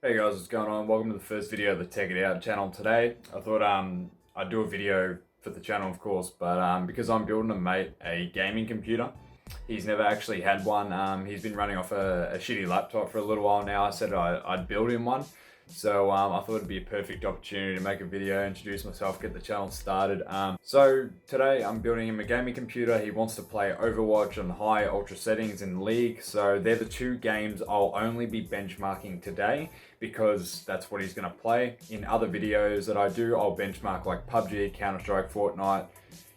Hey guys, what's going on? Welcome to the first video of the Tech It Out channel today. I thought I'd do a video for the channel, of course, but because I'm building a mate a gaming computer. He's never actually had one. He's been running off a shitty laptop for a little while now. I said I'd build him one. So I thought it'd be a perfect opportunity to make a video, introduce myself, get the channel started. So today I'm building him a gaming computer. He wants to play Overwatch on high ultra settings in League. So they're the two games I'll only be benchmarking today because that's what he's gonna play. In other videos that I do, I'll benchmark like PUBG, Counter-Strike, Fortnite,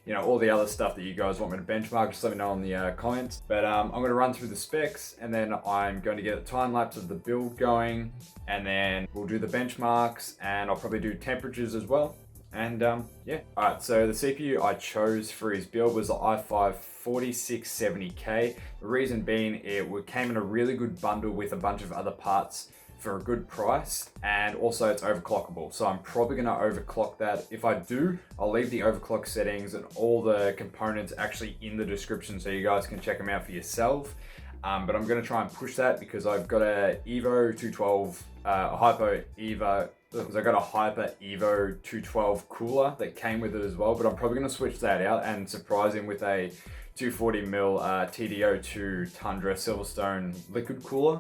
you know, all the other stuff that you guys want me to benchmark. Just let me know in the comments. But I'm going to run through the specs, and then I'm going to get a time lapse of the build going, and then we'll do the benchmarks, and I'll probably do temperatures as well. And yeah. Alright, so the CPU I chose for his build was the i5 4670K. The reason being, it came in a really good bundle with a bunch of other parts for a good price, and also it's overclockable, so I'm probably going to overclock that. If I do, I'll leave the overclock settings and all the components actually in the description so you guys can check them out for yourself. But I'm going to try and push that because I've got a Evo 212 Hyper Evo, because I got a Hyper Evo 212 cooler that came with it as well, but I'm probably going to switch that out and surprise him with a 240mm TDO2 Tundra Silverstone liquid cooler.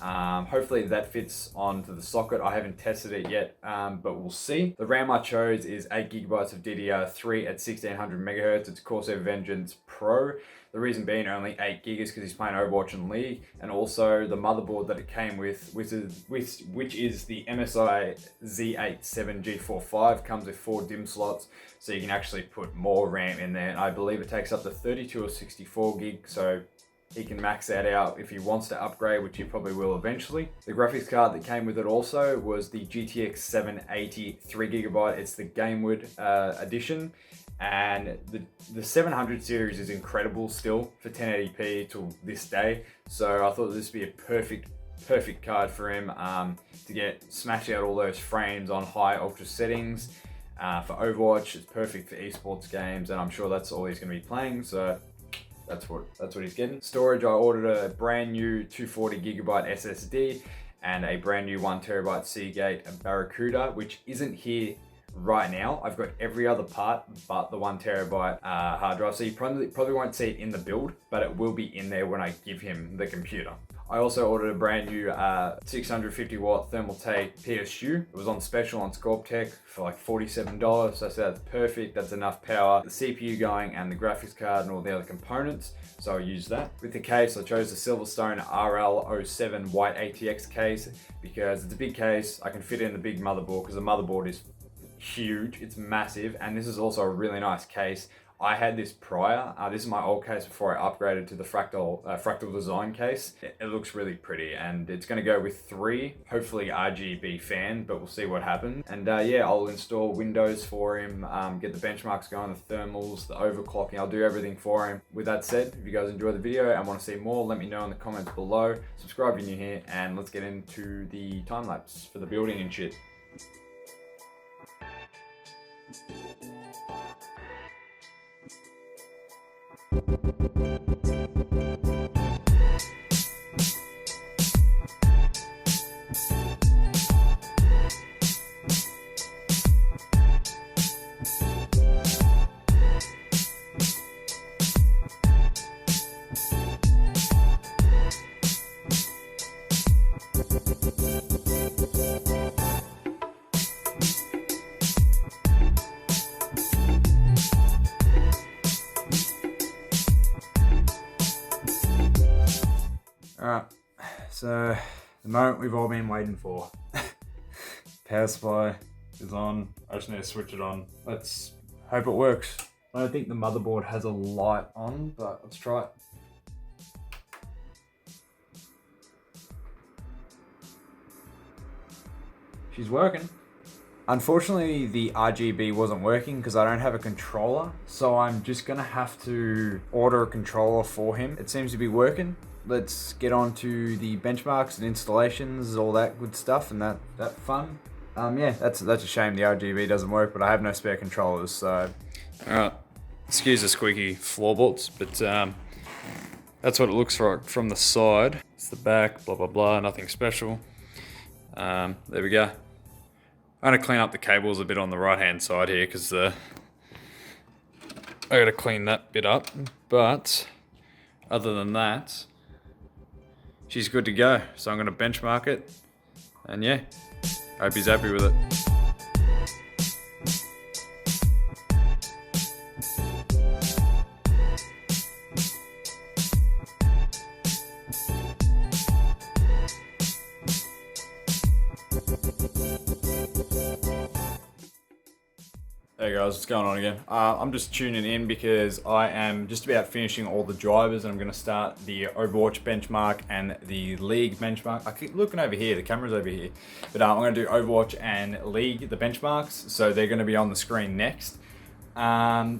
Hopefully that fits onto the socket. I haven't tested it yet, but we'll see. The RAM I chose is 8GB of DDR3 at 1600 MHz. It's Corsair Vengeance Pro. The reason being only 8GB is because he's playing Overwatch and League, and also the motherboard that it came with, which is the MSI Z87G45, comes with 4 DIMM slots, so you can actually put more RAM in there. And I believe it takes up to 32 or 64 gig, so he can max that out if he wants to upgrade, which he probably will eventually. The graphics card that came with it also was the GTX 780 3GB. It's the Gamewood edition, and the 700 series is incredible still for 1080p to this day. So I thought this would be a perfect card for him to get smash out all those frames on high ultra settings. For Overwatch, it's perfect for esports games, and I'm sure that's all he's going to be playing. So that's what he's getting. Storage, I ordered a brand new 240GB SSD and a brand new 1TB Seagate Barracuda, which isn't here right now. I've got every other part but the 1TB hard drive, so you probably won't see it in the build, but it will be in there when I give him the computer. I also ordered a brand new 650W Thermaltake PSU. It was on special on SculpTech for like $47, so I said that's perfect, that's enough power. The CPU going and the graphics card and all the other components, so I'll use that. With the case, I chose the Silverstone RL07 white ATX case because it's a big case. I can fit it in the big motherboard because the motherboard is huge, it's massive, and this is also a really nice case. I had this prior. This is my old case before I upgraded to the fractal design case. It looks really pretty, and it's going to go with 3, hopefully RGB fan, but we'll see what happens. And yeah, I'll install Windows for him, get the benchmarks going, the thermals, the overclocking. I'll do everything for him. With that said, if you guys enjoyed the video and want to see more, let me know in the comments below. Subscribe if you're new here, and let's get into the time lapse for the building and shit. Alright, so the moment we've all been waiting for. Power supply is on. I just need to switch it on. Let's hope it works. I don't think the motherboard has a light on, but let's try it. She's working. Unfortunately, the RGB wasn't working because I don't have a controller, so I'm just gonna have to order a controller for him. It seems to be working. Let's get on to the benchmarks and installations, all that good stuff, and that fun. Yeah, that's a shame the RGB doesn't work, but I have no spare controllers, so. Alright, excuse the squeaky floorboards, but that's what it looks like from the side. It's the back, blah blah blah, nothing special. There we go. I'm going to clean up the cables a bit on the right hand side here because I got to clean that bit up. But other than that, she's good to go. So I'm going to benchmark it. And yeah, hope he's happy with it. Hey guys, what's going on again? I'm just tuning in because I am just about finishing all the drivers and I'm going to start the Overwatch benchmark and the League benchmark. I keep looking over here, the camera's over here. But I'm going to do Overwatch and League, the benchmarks, so they're going to be on the screen next. I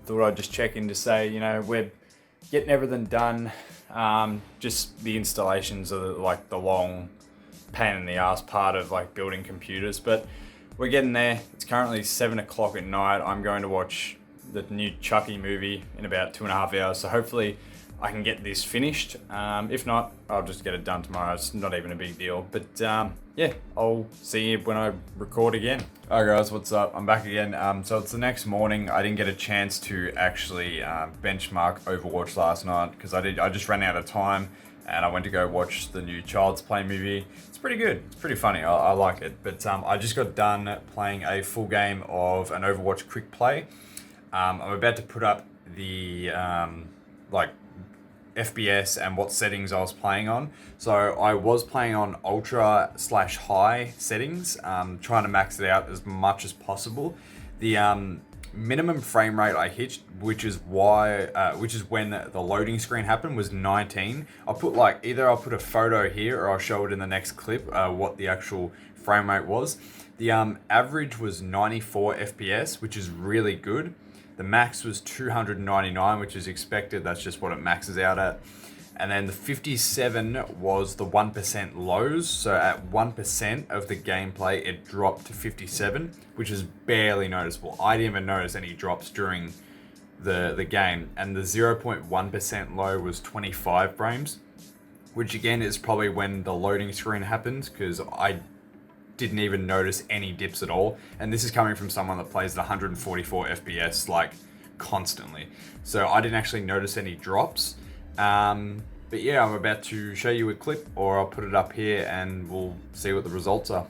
thought I'd just check in to say, we're getting everything done. Just the installations are like the long pain in the ass part of like building computers, but we're getting there. It's currently 7 o'clock at night. I'm going to watch the new Chucky movie in about 2.5 hours. So hopefully I can get this finished. If not, I'll just get it done tomorrow. It's not even a big deal. But yeah, I'll see you when I record again. Alright guys, what's up? I'm back again. So it's the next morning. I didn't get a chance to actually benchmark Overwatch last night because I just ran out of time. And I went to go watch the new Child's Play movie. It's pretty good. It's pretty funny. I like it. But I just got done playing a full game of an Overwatch quick play. I'm about to put up the FPS and what settings I was playing on. So I was playing on ultra/high settings, trying to max it out as much as possible. The minimum frame rate I hit, which is when the loading screen happened, was 19. I'll put I'll put a photo here or I'll show it in the next clip what the actual frame rate was. The average was 94 FPS, which is really good. The max was 299, which is expected. That's just what it maxes out at. And then the 57 was the 1% lows. So at 1% of the gameplay, it dropped to 57, which is barely noticeable. I didn't even notice any drops during the game. And the 0.1% low was 25 frames, which again is probably when the loading screen happens because I didn't even notice any dips at all. And this is coming from someone that plays at 144 FPS like constantly. So I didn't actually notice any drops. But yeah, I'm about to show you a clip or I'll put it up here and we'll see what the results are.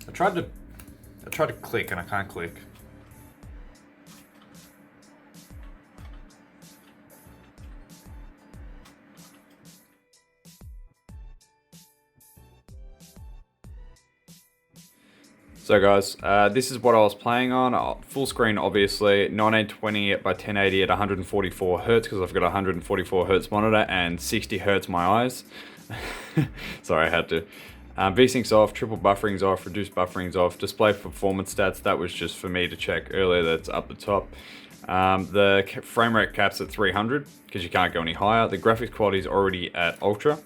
I tried to click and I can't click. So guys, this is what I was playing on, full screen obviously, 1920 by 1080 at 144 Hertz because I've got a 144 Hertz monitor and 60 Hertz my eyes. Sorry, I had to. VSync's off, triple buffering's off, reduced buffering's off, display performance stats, that was just for me to check earlier, that's up the top. The frame rate cap's at 300 because you can't go any higher. The graphics quality is already at ultra.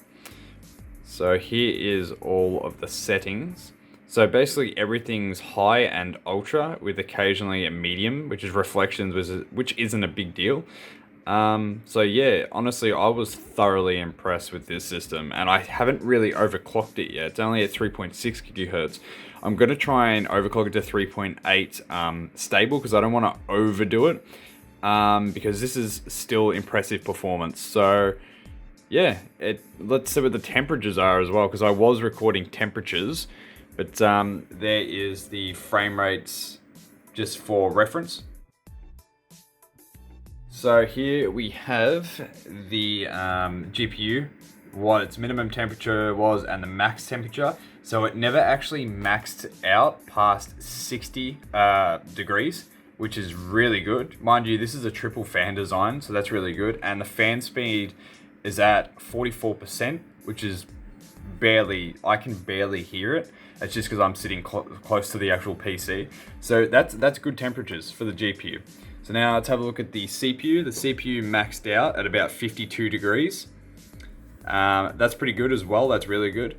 So here is all of the settings. So basically everything's high and ultra with occasionally a medium, which is reflections, which isn't a big deal. So yeah, honestly, I was thoroughly impressed with this system and I haven't really overclocked it yet. It's only at 3.6 gigahertz. I'm going to try and overclock it to 3.8 stable because I don't want to overdo it because this is still impressive performance. So yeah, let's see what the temperatures are as well because I was recording temperatures. But there is the frame rates just for reference. So here we have the GPU, what its minimum temperature was and the max temperature. So it never actually maxed out past 60 degrees, which is really good. Mind you, this is a triple fan design, so that's really good. And the fan speed is at 44%, which is I can barely hear it. It's just because I'm sitting close to the actual PC. So that's good temperatures for the GPU. So now let's have a look at the CPU. The CPU maxed out at about 52 degrees. That's pretty good as well. That's really good.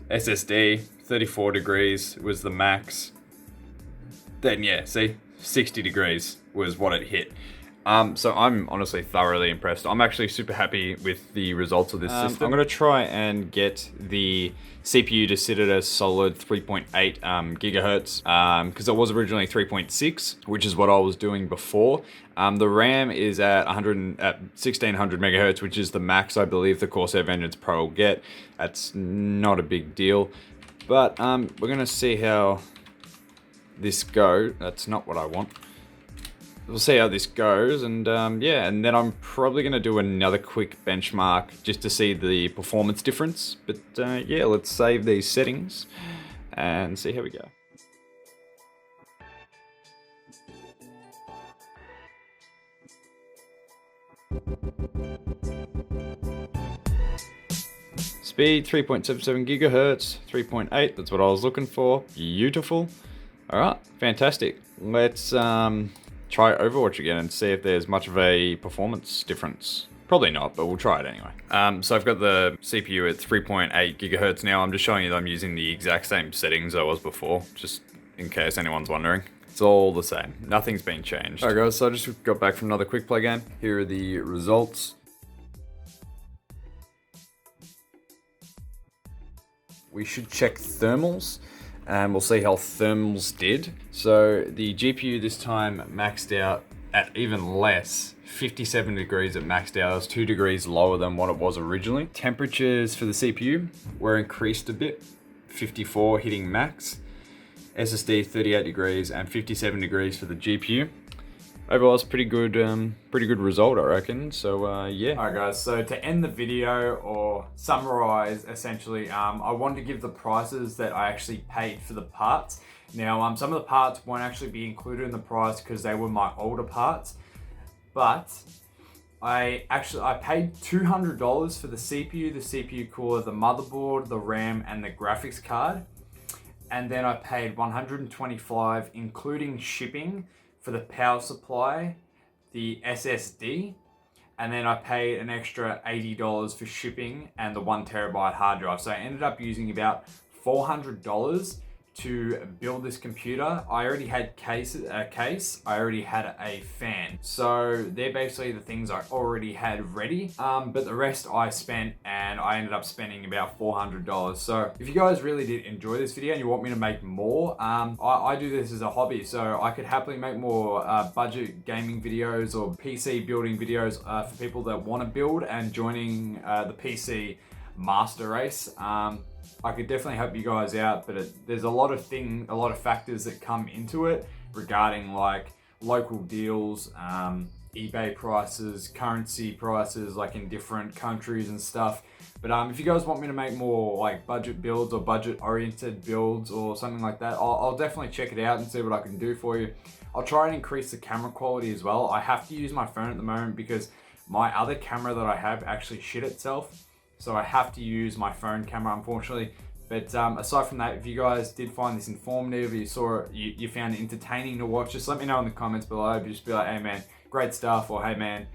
SSD, 34 degrees was the max. Then yeah, see, 60 degrees was what it hit. So I'm honestly thoroughly impressed. I'm actually super happy with the results of this system. I'm going to try and get the CPU to sit at a solid 3.8 gigahertz because it was originally 3.6, which is what I was doing before. The RAM is at 1600 megahertz, which is the max I believe the Corsair Vengeance Pro will get. That's not a big deal, but we're going to see how this goes. That's not what I want. We'll see how this goes, and yeah, and then I'm probably going to do another quick benchmark just to see the performance difference. But yeah, let's save these settings and see how we go. Speed 3.77 gigahertz, 3.8, that's what I was looking for. Beautiful. Alright, fantastic. Let's try Overwatch again and see if there's much of a performance difference. Probably not, but we'll try it anyway. So I've got the CPU at 3.8 gigahertz now. I'm just showing you that I'm using the exact same settings I was before, just in case anyone's wondering. It's all the same. Nothing's been changed. Alright guys, so I just got back from another quick play game. Here are the results. We should check thermals, and we'll see how thermals did. So the GPU this time maxed out at even less, 57 degrees it maxed out. It was 2 degrees lower than what it was originally. Temperatures for the CPU were increased a bit, 54 hitting max. SSD 38 degrees and 57 degrees for the GPU. Overall, it's pretty good result, I reckon. So yeah. All right, guys. So to end the video or summarize, essentially, I wanted to give the prices that I actually paid for the parts. Now, some of the parts won't actually be included in the price because they were my older parts, but I paid $200 for the CPU cooler, the motherboard, the RAM, and the graphics card, and then I paid $125, including shipping, for the power supply, the SSD, and then I paid an extra $80 for shipping and the 1 terabyte hard drive. So I ended up using about $400 to build this computer. I already had a case, I already had a fan. So they're basically the things I already had ready, but the rest I spent, and I ended up spending about $400. So if you guys really did enjoy this video and you want me to make more, I do this as a hobby, so I could happily make more budget gaming videos or PC building videos for people that want to build and joining the PC master race. I could definitely help you guys out, but there's a lot of factors that come into it regarding like local deals, eBay prices, currency prices, like in different countries and stuff. But if you guys want me to make more like budget builds or budget oriented builds or something like that, I'll definitely check it out and see what I can do for you. I'll try and increase the camera quality as well. I have to use my phone at the moment because my other camera that I have actually shit itself. So I have to use my phone camera, unfortunately. But aside from that, if you guys did find this informative, you saw it, you found it entertaining to watch, just let me know in the comments below. Just be like, hey man, great stuff, or hey man,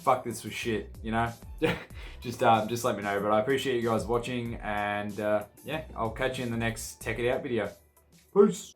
fuck, this was shit, you know? just let me know. But I appreciate you guys watching, and yeah, I'll catch you in the next Tech It Out video. Peace.